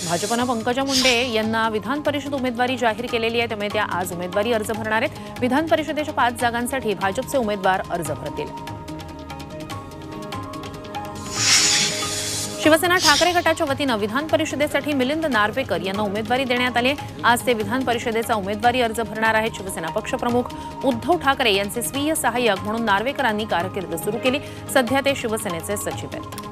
भाजपनं पंकजा मुंडे यांना विधान परिषद उमेदवारी जाहीर केलेली आहे, त्यामुळे त्या आज उमेदवारी अर्ज भरणार आहेत। विधान परिषदेच्या 5 जागांसाठी भाजपचे उमेदवार अर्ज भरतील। शिवसेना ठाकरे गटाच्या वतीनं विधान परिषदेसाठी मिलिंद नार्वेकर यांना उमेदवारी देण्यात आली। आज ते विधान परिषदेचा उमेदवारी अर्ज भरणार आहेत। शिवसेना पक्षप्रमुख उद्धव ठाकरे यांचे स्वीय सहाय्यक म्हणून नार्वेकरांनी कारकीर्द सुरू केली। सध्या ते शिवसेनेचे सचिव आहेत।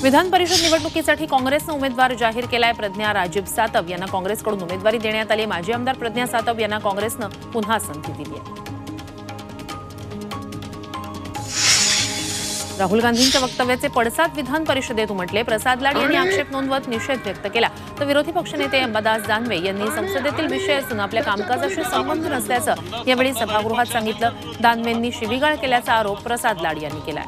विधान परिषद निवडणुकीसाठी काँग्रेसनं उमेदवार जाहीर केलाय। प्रज्ञा राजीव सातव यांना काँग्रेसकडून उमेदवारी देण्यात आली। माजी आमदार प्रज्ञा सातव यांना काँग्रेसनं पुन्हा संधी दिली आहे। राहुल गांधींच्या वक्तव्याचे पडसाद विधान परिषदेत उमटले। प्रसाद लाड यांनी आक्षेप नोंदवत निषेध व्यक्त केला, तर विरोधी पक्षनेते अंबादास दानवे यांनी संसदेतील विषय असून आपल्या कामकाजाशी संबंध नसल्याचं यावेळी सभागृहात सांगितलं। दानवेंनी शिवीगाळ केल्याचा आरोप प्रसाद लाड यांनी केला।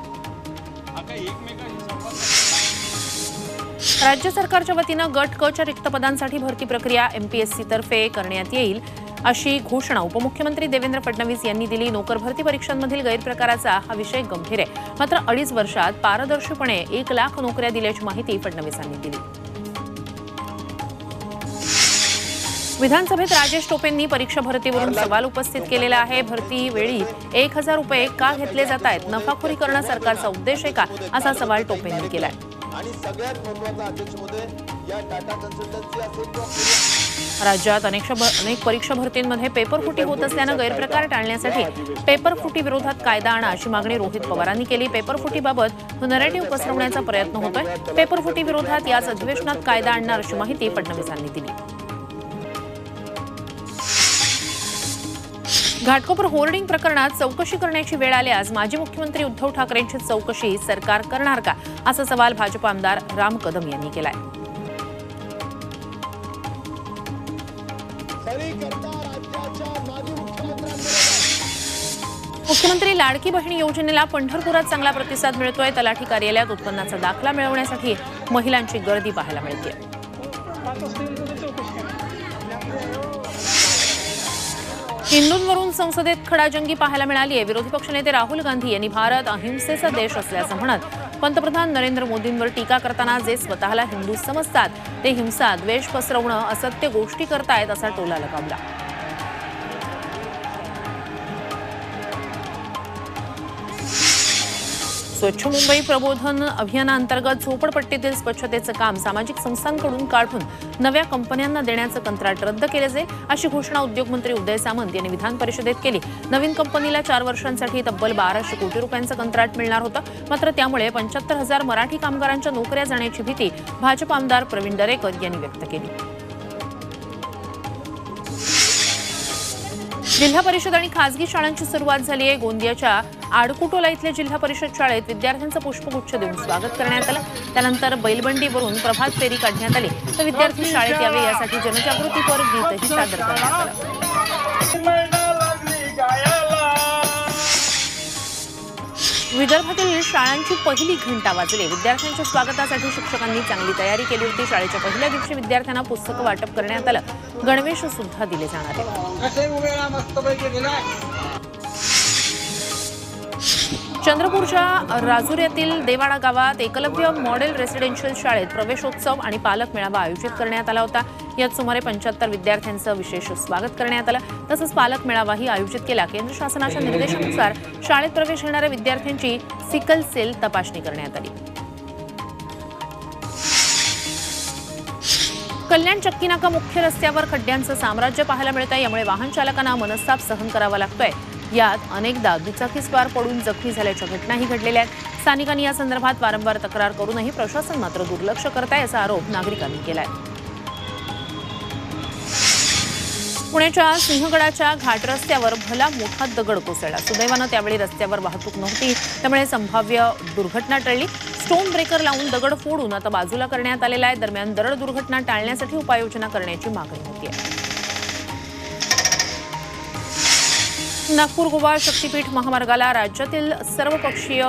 राज्य सरकारच्या वतीनं गट क च्या रिक्त पदांसाठी भरती प्रक्रिया एमपीएससी तर्फे करण्यात येईल अशी घोषणा उपमुख्यमंत्री देवेंद्र फडणवीस यांनी दिली। नोकर भरती परीक्षांमधील गैरप्रकाराचा हा विषय गंभीर आहे, मात्र 2.5 वर्षात पारदर्शकपणे 1 लाख नोकऱ्या दिल्याची माहिती फडणवीसांनी दिली। विधानसभेत राजेश टोपेंनी परीक्षा भरतीवरून सवाल उपस्थित केलेला आहे। भरती वेळी 1000 रुपये का घेतले जात आहेत? नफाखोरी करणं सरकारचा उद्देश आहे का, असा सवाल टोपेंनी केलाय। सगळ्यात महत्त्वाचा अध्यक्ष महोदय या टाटा कन्सल्टन्सी असेल राज्यात अनेक परीक्षा भरतींमध्ये पेपरफुटी होत असल्यानं गैरप्रकार टाळण्यासाठी पेपरफुटी विरोधात कायदा आणा अशी मागणी रोहित पवारांनी केली। पेपरफुटीबाबत नरेटिव्ह पसरवण्याचा प्रयत्न होतोय। पेपरफुटी विरोधात याच अधिवेशनात कायदा आणणार अशी माहिती फडणवीसांनी दिली। घाटकोपर होर्डिंग प्रकरणात चौकशी करण्याची वेळ आल्यास माजी मुख्यमंत्री उद्धव ठाकरेंची चौकशी सरकार करणार का, असा सवाल भाजप आमदार राम कदम यांनी केलाय। मुख्यमंत्री लाडकी बहीण योजनेला पंढरपुरात चांगला प्रतिसाद मिळतोय। तलाठी कार्यालयात उत्पन्नाचा दाखला मिळवण्यासाठी महिलांची गर्दी पाहायला मिळते। हिंदूंवरून संसदेत खडाजंगी पाहायला मिळाली आहे। विरोधी पक्षनेते राहुल गांधी यांनी भारत अहिंसेचा देश असल्याचं म्हणत पंतप्रधान नरेंद्र मोदींवर टीका करताना जे स्वतःला हिंदू समजतात ते हिंसा द्वेष पसरवणं असत्य गोष्टी करतायत असा टोला लगावला। स्वच्छ मुंबई प्रबोधन अभियानांतर्गत झोपडपट्टीतील स्वच्छतेचं काम सामाजिक संस्थांकडून काढून नव्या कंपन्यांना देण्याचं कंत्राट रद्द केले जाईल अशी घोषणा उद्योगमंत्री उदय सामंत यांनी विधान परिषदेत केली। नवीन कंपनीला 4 वर्षांसाठी तब्बल 1200 कोटी रुपयांचं कंत्राट मिळणार होतं, मात्र त्यामुळे 75,000 मराठी कामगारांच्या नोकऱ्या जाण्याची भीती भाजप आमदार प्रवीण दरेकर यांनी व्यक्त केली। जिल्हा परिषद आणि खासगी शाळांची सुरुवात झाली आहे। गोंदियाच्या आडकुटोला इथल्या जिल्हा परिषद शाळेत विद्यार्थ्यांचं पुष्पगुच्छ देऊन स्वागत करण्यात आलं। त्यानंतर बैलबंडीवरून प्रभात फेरी काढण्यात आली, तर विद्यार्थी शाळेत यावे यासाठी जनजागृतीपर गीतही सादर करण्यात आलं। विदर्भातील शाळांची पहिली घंटा वाजली। विद्यार्थ्यांच्या स्वागतासाठी शिक्षकांनी चांगली तयारी केली होती। शाळेच्या पहिल्या दिवशी विद्यार्थ्यांना पुस्तकं वाटप करण्यात आलं। गणवेश सुद्धा दिले जाणार आहेत। चंद्रपूरच्या राजुऱ्यातील देवाडा गावात एकलव्य मॉडेल रेसिडेन्शियल शाळेत प्रवेशोत्सव आणि पालक मेळावा आयोजित करण्यात आला होता। यात सुमारे 75 विद्यार्थ्यांचं विशेष स्वागत करण्यात आलं, तसंच पालक मेळावाही आयोजित केला। केंद्र शासनाच्या निर्देशानुसार शाळेत प्रवेश घेणाऱ्या विद्यार्थ्यांची सिकल सेल तपासणी करण्यात आली। कल्याण चक्कीनाका मुख्य रस्त्यावर खड्ड्यांचं साम्राज्य पाहायला मिळतंय। यामुळे वाहन चालकांना मनस्ताप सहन करावा लागतोय। यात अनेकदा दुचाकीस्वार पडून जखमी झाल्याच्या घटनाही घडलेल्या आहेत। स्थानिकांनी या संदर्भात वारंवार तक्रार करूनही प्रशासन मात्र दुर्लक्ष करत आहे असा आरोप नागरिकांनी केलाय। पुण्याच्या सिंहगडाच्या घाट रस्त्यावर भला मोठा दगड कोसळला। सुदैवानं त्यावेळी रस्त्यावर वाहतूक नव्हती, त्यामुळे संभाव्य दुर्घटना टळली। स्टोन ब्रेकर लावून दगड फोडून आता बाजूला करण्यात आलेला आहे। दरम्यान दरड दुर्घटना टाळण्यासाठी उपाययोजना करण्याची मागणी होती आहे। नागपूर गोवा शक्तीपीठ महामार्गाला राज्यातील सर्वपक्षीय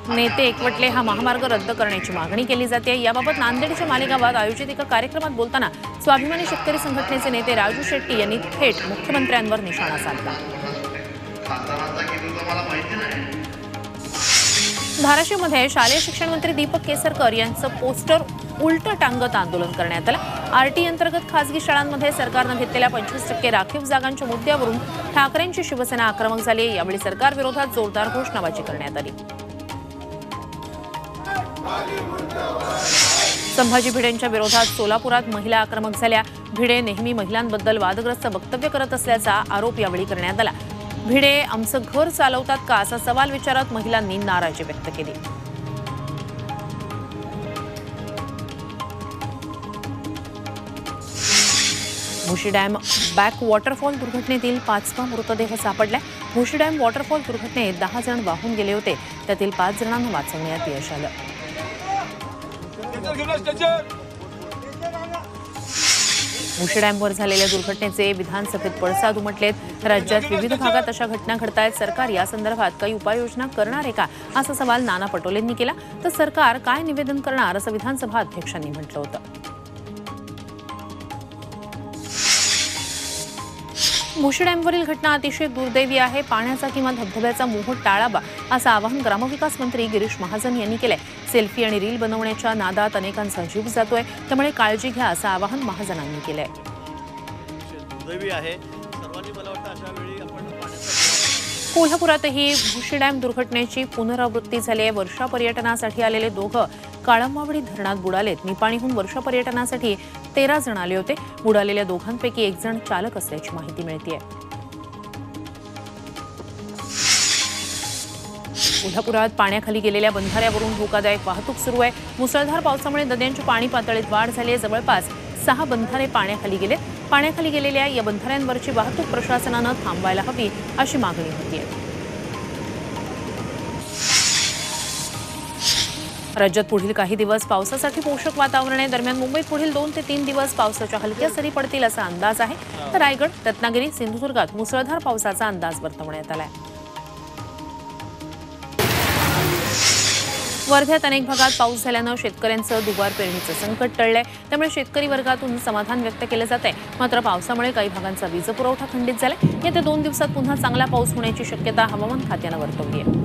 नेते एकवटले। हा महामार्ग रद्द करण्याची मागणी केली जाते। याबाबत नांदेडच्या मालेगावात आयोजित एका कार्यक्रमात बोलताना स्वाभिमानी शेतकरी संघटनेचे नेते राजू शेट्टी यांनी थेट मुख्यमंत्र्यांवर निशाणा साधला। धाराशिवमध्ये शालेय शिक्षण मंत्री दीपक केसरकर यांचं पोस्टर उलटं टांगत आंदोलन करण्यात आलं। आरटी अंतर्गत खासगी शाळांमध्ये सरकारनं घेतलेल्या 25% राखीव जागांच्या मुद्द्यावरून ठाकरेंची शिवसेना आक्रमक झाली। यावेळी सरकार विरोधात जोरदार घोषणाबाजी करण्यात आली। संभाजी भिडेंच्या विरोधात सोलापुरात महिला आक्रमक झाल्या। भिडे नेहमी महिलांबद्दल वादग्रस्त वक्तव्य करत असल्याचा आरोप यावेळी करण्यात आला। भिडे आमचं घर चालवतात का असा सवाल विचारत महिलांनी नाराजी व्यक्त केली। भुशी डॅम बॅक वॉटरफॉल दुर्घटनेतील 5वा मृतदेह सापडला। भुशी डॅम वॉटरफॉल दुर्घटनेत 10 जण वाहून गेले होते, त्यातील 5 जणांना वाचवण्यात यश आलं। भुशी डॅमवर झालेल्या दुर्घटनेचे विधानसभेत पडसाद उमटलेत। राज्यात विविध भागात अशा घटना घडतायत। सरकार या संदर्भात काही उपाययोजना करणार आहे का असा सवाल नाना पटोलेंनी केला। तर सरकार काय निवेदन करणार असं विधानसभा अध्यक्षांनी म्हटलं होतं। भुशी डॅमवरील घटना अतिशय दुर्दैवी आहे। पाण्याचा किंवा धबधब्याचा मोह टाळावा असं आवाहन ग्रामविकास मंत्री गिरीश महाजन यांनी केलंय। सेल्फी आणि रील बनवण्याच्या नादात अनेकांचा जीव जातोय, त्यामुळे काळजी घ्या असं आवाहन महाजनांनी केलंय। दुर्दैवी आहे सर्वांनी, मला वाटतं अशा वेळी आपण कोल्हापुरातही भुशी डॅम दुर्घटनेची पुनरावृत्ती झाली आहे। वर्षा पर्यटनासाठी आलेले दोघं काळंबावडी धरणात बुडालेत। निपाणीहून वर्षा पर्यटनासाठी 13 जण आले होते। बुडालेल्या दोघांपैकी एक जण चालक असल्याची माहिती मिळतेय। कोल्हापुरात पाण्याखाली गेलेल्या बंधाऱ्यावरून धोकादायक वाहतूक सुरू आहे। मुसळधार पावसामुळे नद्यांच्या पाणी पातळीत वाढ झाली आहे। जवळपास 6 बंधारे पाण्याखाली गेले। पाण्याखाली गेलेल्या या बंधाऱ्यांवरची वाहतूक प्रशासनानं थांबवायला हवी अशी मागणी होतीये। राज्यात पुढील काही दिवस पावसासाठी पोषक वातावरण आहे। दरम्यान मुंबईत पुढील 2 ते 3 दिवस पावसाच्या हलक्या सरी पडतील असा अंदाज आहे। तर रायगड, रत्नागिरी, सिंधुदुर्गात मुसळधार पावसाचा अंदाज वर्तवण्यात आलाय। वर्ध्यात अनेक भागात पाऊस झाल्यानं शेतकऱ्यांचं दुबार पेरणीचं संकट टळलंय, त्यामुळे शेतकरी वर्गातून समाधान व्यक्त केलं जात आहे। मात्र पावसामुळे काही भागांचा वीज पुरवठा खंडित झालाय। येत्या 2 दिवसात पुन्हा चांगला पाऊस होण्याची शक्यता हवामान खात्यानं वर्तवली आहे।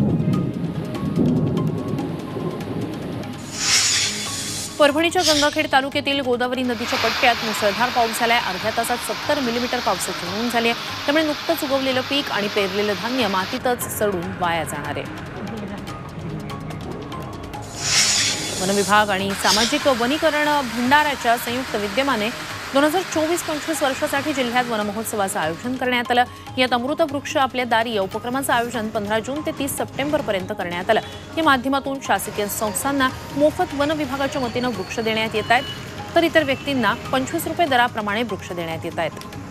परभणीच्या गंगाखेड तालुक्यातील गोदावरी नदीच्या पट्ट्यात मुसळधार पाऊस झालाय। अर्ध्या तासात 70 मिलीमीटर पावसाची नोंद झाली आहे, त्यामुळे नुकतंच उगवलेलं पीक आणि पेरलेलं धान्य मातीतच सडून वाया जाणार आहे। वन विभाग आणि सामाजिक वनीकरण भंडाराच्या संयुक्त विद्यमाने 2024-25 वर्षासाठी जिल्ह्यात वनमहोत्सवाचं आयोजन करण्यात आलं। यात अमृत वृक्ष आपल्या दारी या उपक्रमाचं आयोजन 15 जून ते 30 सप्टेंबरपर्यंत करण्यात आलं। या माध्यमातून शासकीय संस्थांना मोफत वन विभागाच्या वतीनं वृक्ष देण्यात येत आहेत, तर इतर व्यक्तींना 25 रुपये दराप्रमाणे वृक्ष देण्यात येत आहेत।